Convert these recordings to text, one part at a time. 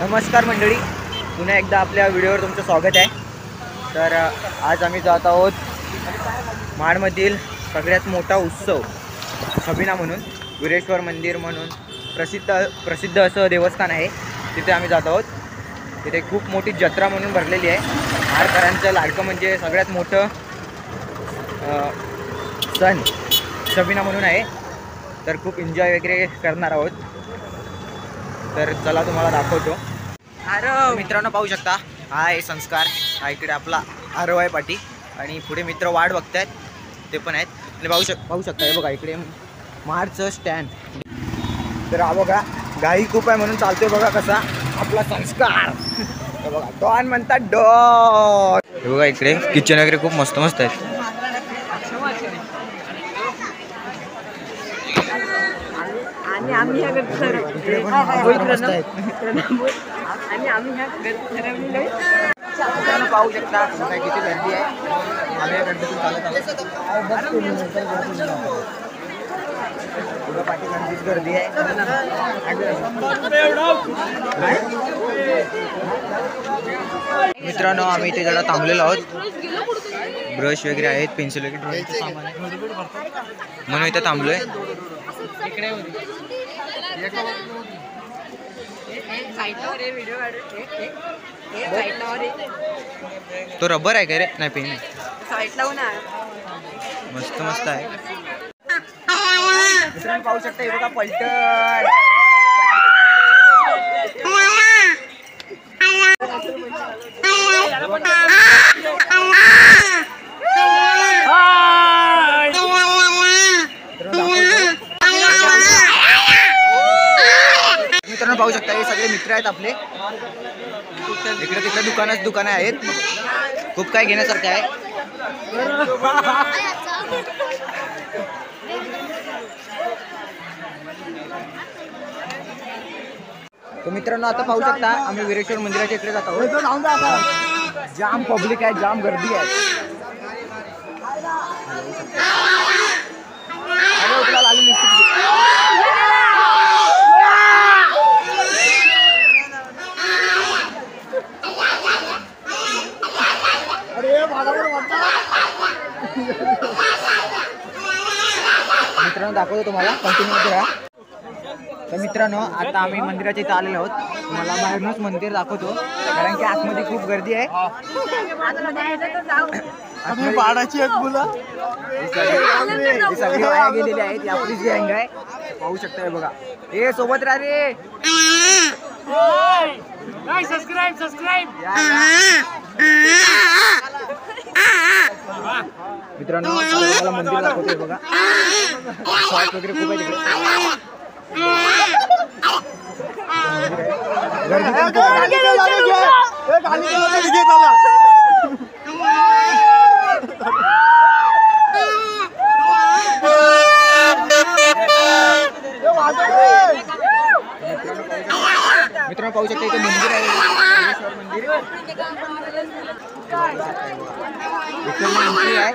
नमस्कार मंडळी, पुन्हा एकदा आपल्या व्हिडिओवर तुमचं स्वागत आहे। तर आज आम्ही जात आहोत महाडमधील सगळ्यात मोठा उत्सव छबिना म्हणून, वीरेश्वर मंदिर म्हणून प्रसिद्ध असं देवस्थान आहे। तिथे आम्ही जात आहोत। तिथे खूप मोठी जत्रा म्हणून भरलेली आहे। महाडकरांचं लाडकं म्हणजे सगळ्यात मोठं सण छबिना म्हणून आहे। तर खूप एन्जॉय वगैरे करणार आहोत। तर चला तुम्हाला दाखवतो। मित्रांनो पाहू शकता, हा आहे संस्कार, हा इकडे आपला आरव आहे पाठी, आणि पुढे मित्र वाट बघतायत ते पण आहेत। आणि पाहू शकता हे बघा इकडे महाडचं स्टँड। तर हा बघा गाई खूप आहे म्हणून चालतोय बघा कसा आपला संस्कार। हे बघा डॉन म्हणतात डॉन। हे बघा इकडे किचन वगैरे खूप मस्त मस्त आहेत। आणि आम्ही ह्या घरचं मित्रांनो पाहू शकता किती गर्दी आहे। आम्ही या गर्दीतून चालत आहोत। पाठीमागेच गर्दी आहे। मित्रांनो आम्ही इथे जरा थांबलेलो आहोत। ब्रश वगैरे आहेत, पेन्सिल वगैरे सामान आहे म्हणून इथे थांबलोय। तो रबर आहे का रे? नाही पेन मस्त मस्त आहे। मित्रांनो पाहू शकता हे बघा पलटण। मित्रांनो पाहू शकता हे सगळे मित्र आहेत आपले। इकडे तिकडे दुकानं आहेत, खूप काय घेण्यासारखं आहे। तर मित्रांनो आता पाहू शकता आम्ही वीरेश्वर मंदिराच्या इकडे जात आहोत। जाम पब्लिक आहे, जाम गर्दी आहे। मित्रांनो दाखवतो तुम्हाला, कंटिन्यू मध्ये राहा। तर मित्रांनो आता आम्ही मंदिराच्या इथे आलेलो आहोत। तुम्हाला बाहेरूनच मंदिर दाखवतो, कारण की आतमध्ये खूप गर्दी आहे। पाडाची एक मुलं सगळी वाया गेलेली आहेत। आपली जी गँग आहे पाहू शकता, बघा ए सोबत राहा रे। सबस्क्राइब मित्रांनो मला मंदिर दाखवतोय बघा, शॉप वगैरे खूप आहे तिकडे। मित्रांनो पाहू शकता इथे मंदिर आहे, वीरेश्वर मंदिर। एंट्री आहे,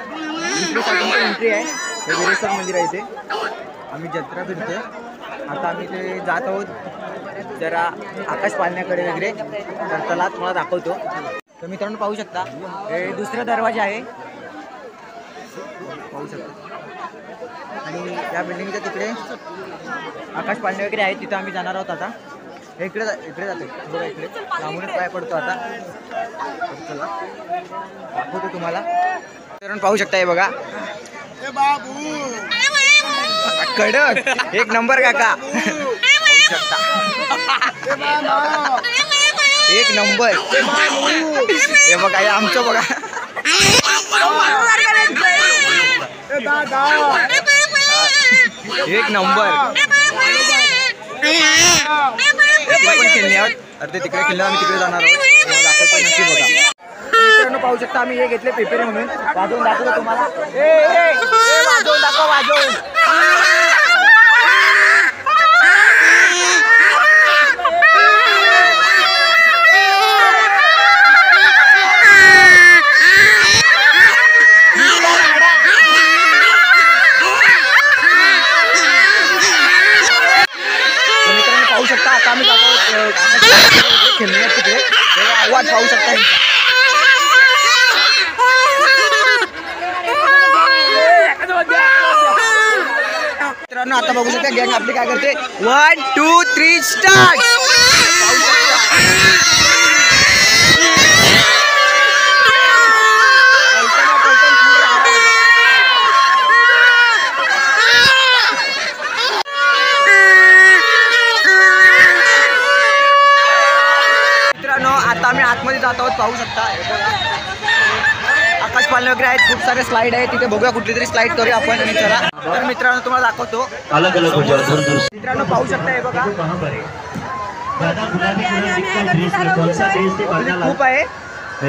एंट्री आहे, हे वीरेश्वर मंदिर आहे। इथे आम्ही जत्रा फिरतोय। आता आम्ही इथे जात आहोत जरा आकाश पाळण्याकडे वगैरे। तर चला तुम्हाला दाखवतो। तर मित्रांनो पाहू शकता हे दुसरा दरवाजा आहे, पाहू शकता। आणि या बिल्डिंगच्या तिकडे आकाश पाळणे वगैरे आहे, तिथं आम्ही जाणार आहोत। आता इकडे जातो बघा, इकडे लांबूनच पाय पडतो आता। चला दाखवतो तुम्हाला। मित्रांनो पाहू शकता हे बघा कडक एक नंबर काका, पाहू शकता एक नंबर। हे बघा हे आमचं बघा, एक नंबर। पण खेळणे आहोत, अरे ते तिकडे खेळणार, आम्ही तिकडे जाणार आहोत। दाखवतो नक्की बघा। मित्रांनो पाहू शकता आम्ही हे घेतले पेपरे म्हणून, वाजवून दाखवतो तुम्हाला। वाजवून दाखव, वाजवून। आता आम्ही जातो खेळण्यात तिकडे आवाज पाहू शकता यांचा. मित्रांनो आता बघू शकता गँग आपली काय करते. 1 2 3 स्टार्ट. मित्रांनो आता आम्ही आतमध्ये जात आहोत. पाहू शकता आकाश पालने वगैरे आहेत. खूप सारे स्लाईड आहेत तिथे. बघूया कुठली तरी स्लाईड करूया आपण. आणि चला तर मित्रांनो तुम्हाला दाखवतो. मित्रांनो पाहू शकता हे बघा खूप आहे.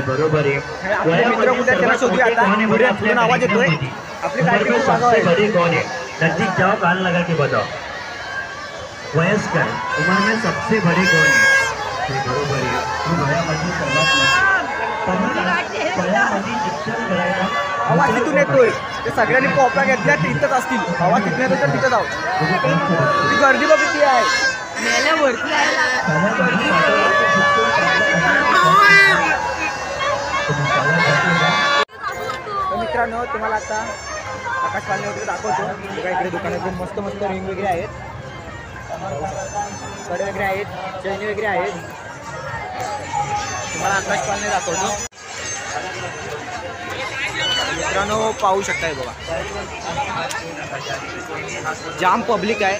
बरोबर आहे. आपले मित्र कुठे त्याला शोधूया आता. पुढे आवाज येतोय. आपली गाडी खूप आगाऊ आहे. बड़े कौन है? नजदीक जाओ, कान लगा के बताओ. वयस्कर उम्र में सबसे बड़े कौन है? बरोबर आहे. तू वयामध्ये सर्वात वयामध्ये शिक्षण करायला आवाज तिथून येतोय. ते सगळ्यांनी कॉप्या घेतल्या तिथंच असतील. आवाज तिथून येतो तर तिथं जाऊ. ती गर्दी बघ किती आहे. मेल्यावरती तर मित्रांनो तुम्हाला आता आकाश पालने वगैरे दाखवतो. बघा इकडे दुकानातून मस्त मस्त रिंग वगैरे आहेत. कडे वगैरे आहेत. चैनी वगैरे आहेत. तुम्हाला आकाश पालने दाखवतो. मित्रांनो पाहू शकताय बघा जाम पब्लिक आहे.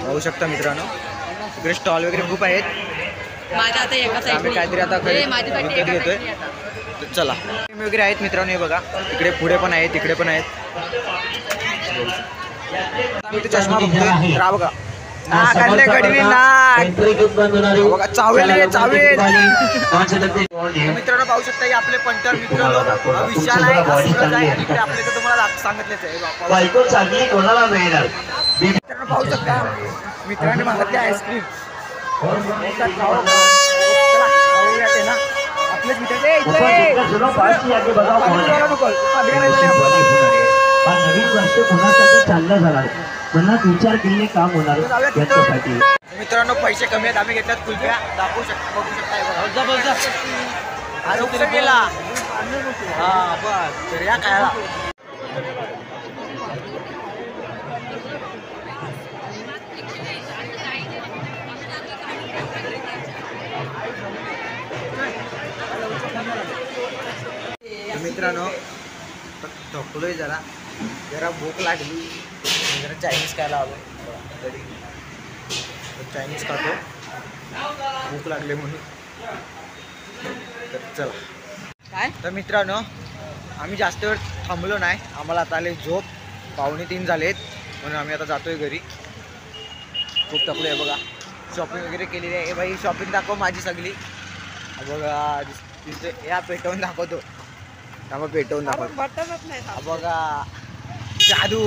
पाहू शकता मित्रांनो इकडे स्टॉल वगैरे खूप आहेत. माझ्या आता एका आम्ही काहीतरी आता विकत घेतोय. तर चला वगैरे आहेत मित्रांनो. हे बघा इकडे पुढे पण आहेत तिकडे पण आहेत. आम्ही ते चष्मा बघतोय. राहा बघा नाकातले कडीने नाक बघा चावेल रे चावेल. मित्रांनो पाहू शकता की आपले पंटर मित्र लोक विशाल आहे सूरज आहे. इकडे आपले तर तुम्हाला सांगितलेच आहे. बायको चांगली कोणाला मिळणार? मित्रांनो पाहू शकता मित्रांनी मागितले आईस्क्रीम. आपलेच मित्र नवीन वर्ष कोणासाठी चाललं जाणार, मनात विचार केलेले काम होणार याच्यासाठी. मित्रांनो पैसे कमी आहेत. आम्ही घेतल्यात कुल्फ्या. दाखवू शकता बघू शकता. कुठे गेला हा बस तर या खायला. मित्रांनो थकलोय जरा भूक लागली. जरा चायनीज खायला हवं तरी चायनीज खातो. भूक लागली म्हणून. तर चला काय तर मित्रांनो आम्ही जास्त वेळ थांबलो नाही. आम्हाला आता आले झोप. 2:45 झालेत म्हणून आम्ही आता जातोय घरी. खूप थकलो आहे बघा. शॉपिंग वगैरे केलेली आहे. बाई शॉपिंग दाखव माझी सगळी. बघा दिसते. या पेटवून दाखवतो. त्यामुळे पेटवून दाखवतो. बघा जादू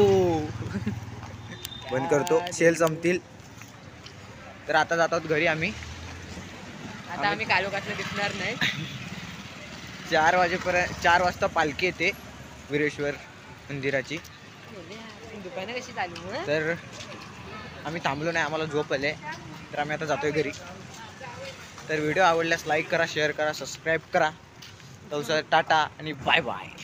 बंद करतो. सेल संपतील. तर आता जातात घरी आम्ही. आता आम्ही कालोखातलं दिसणार नाही. 4 वाजेपर्यंत 4 वाजता पालखी येते वीरेश्वर मंदिराची. दुकानं कशी चालू मग? तर आम्ही थांबलो नाही. आम्हाला झोप आले. तर आम्ही आता जातोय घरी. तर व्हिडिओ आवडल्यास लाईक करा, शेअर करा, सबस्क्राईब करा. तसं टाटा आणि बाय बाय.